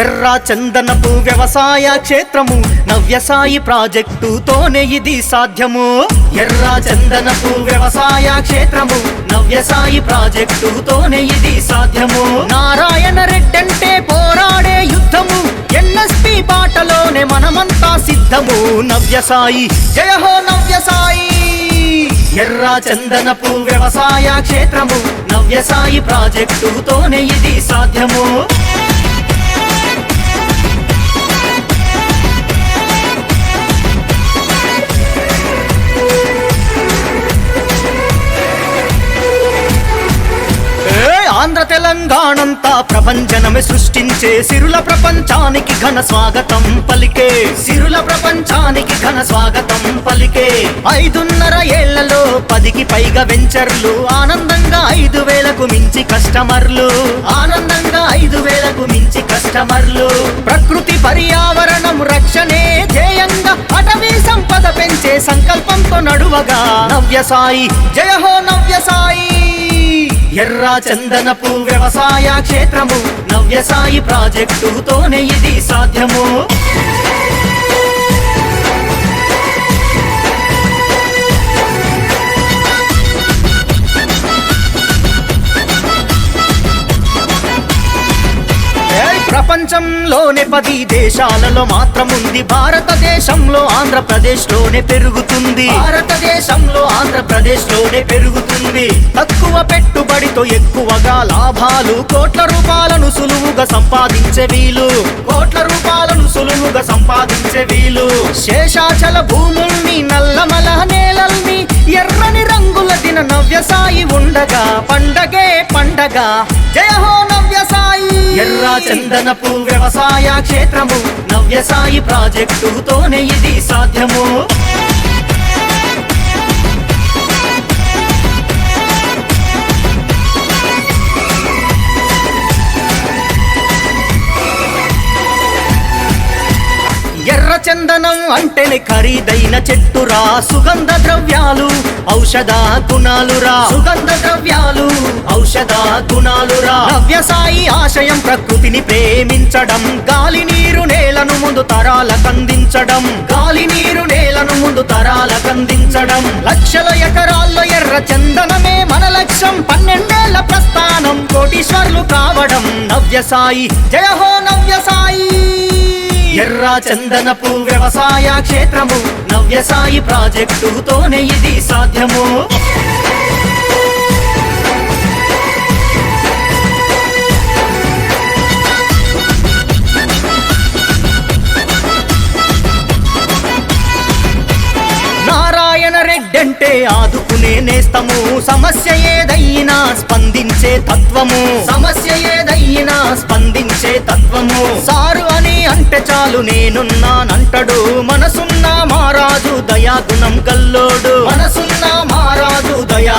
ఎర్ర చందనపు వ్యవసాయ క్షేత్రము నవ్యసాయి ప్రాజెక్టుతోనే ఇది సాధ్యము. ఎర్ర చందనపు వ్యవసాయ క్షేత్రము నవ్యసాయి ప్రాజెక్టుతోనే ఇది సాధ్యము. నారాయణ రెడ్డంటే పోరాడే యుద్ధము, ఎన్ఎస్పి బాటలోనే మనమంతా సిద్ధము. నవ్యసాయి జయ హో నవ్యసాయి. ఎర్ర చందనపు వ్యవసాయ క్షేత్రము నవ్యసాయి ప్రాజెక్టుతోనే ఇది సాధ్యము. ఆంధ్ర తెలంగాణంతా ప్రపంచనమే సృష్టించే సిరుల ప్రపంచానికి ఘన స్వాగతం పలికే. సిరుల ప్రపంచానికి ఘన స్వాగతం పలికే. 5.5 ఏళ్లలో 10కి పైగా వెంచర్లు, ఆనందంగా 5,000కు మించి కస్టమర్లు. ఆనందంగా 5,000కు మించి కస్టమర్లు. ప్రకృతి పర్యావరణం రక్షణే ధ్యేయంగా అటవీ సంపద పెంచే సంకల్పంతో నడువగా నవ్యసాయి జయ హో నవ్యసాయి. ఎర్ర చందనపు వ్యవసాయ క్షేత్రము నవ్యసాయి ప్రాజెక్టుతోనే ఇది సాధ్యము. ప్రపంచంలోనే 10 దేశాలలో మాత్రముంది, భారతదేశంలో ఆంధ్రప్రదేశ్లోనే పెరుగుతుంది. భారతదేశంలో ఆంధ్రప్రదేశ్లోనే పెరుగుతుంది. తక్కువ పెట్టుబడితో ఎక్కువగా లాభాలు, కోట్ల రూపాయలను సులువుగా సంపాదించే వీలు. కోట్ల రూపాయలను సులువుగా సంపాదించే వీలు. శేషాచల భూముల్ని, నల్లమల నేలల్ని, ఎర్రని రంగుల దిన నవ్యసాయి ఉండగా పండగే పండగ. జయ హో నవ్యసాయి. ఎర్ర చందనపు వ్యవసాయ క్షేత్రము నవ్యసాయి ప్రాజెక్టుతోనే ఇది సాధ్యము. ఎర్ర చందనం అంటేనే ఖరీదైన చెట్టురా, సుగంధ ద్రవ్యాలు ఔషధ గుణాలురా. సుగంధ ద్రవ్యాలు ఔషధ గుణాలురా. నవ్యసాయి ఆశయం ప్రకృతిని ప్రేమించడం, గాలి నీరు నేలను ముందు తరాలకందించడం. గాలి నీరు నేలను ముందు తరాలకందించడం. లక్షల ఎకరాల్లో ఎర్ర చందనమే మన లక్ష్యం. 12 ఏళ్ల ప్రస్థానం, కోటీశ్వర్లు కావడం. నవ్యసాయి జయ హో నవ్యసాయి. ఎర్ర చందనపు వ్యవసాయ క్షేత్రము నవ్యసాయి ప్రాజెక్టుతోనే ఇది సాధ్యము. నారాయణ రెడ్డంటే ఆదుకునే నేస్తము, సమస్య ఏదైనా స్పందించే తత్వము. సమస్య ఏదైనా స్పందించే తత్వము. సారు అని అంటే చాలు నేనున్నానంటడు, మనసున్న మహారాజు దయాగుణం కల్లోడు. మనసున్న మహారాజు దయా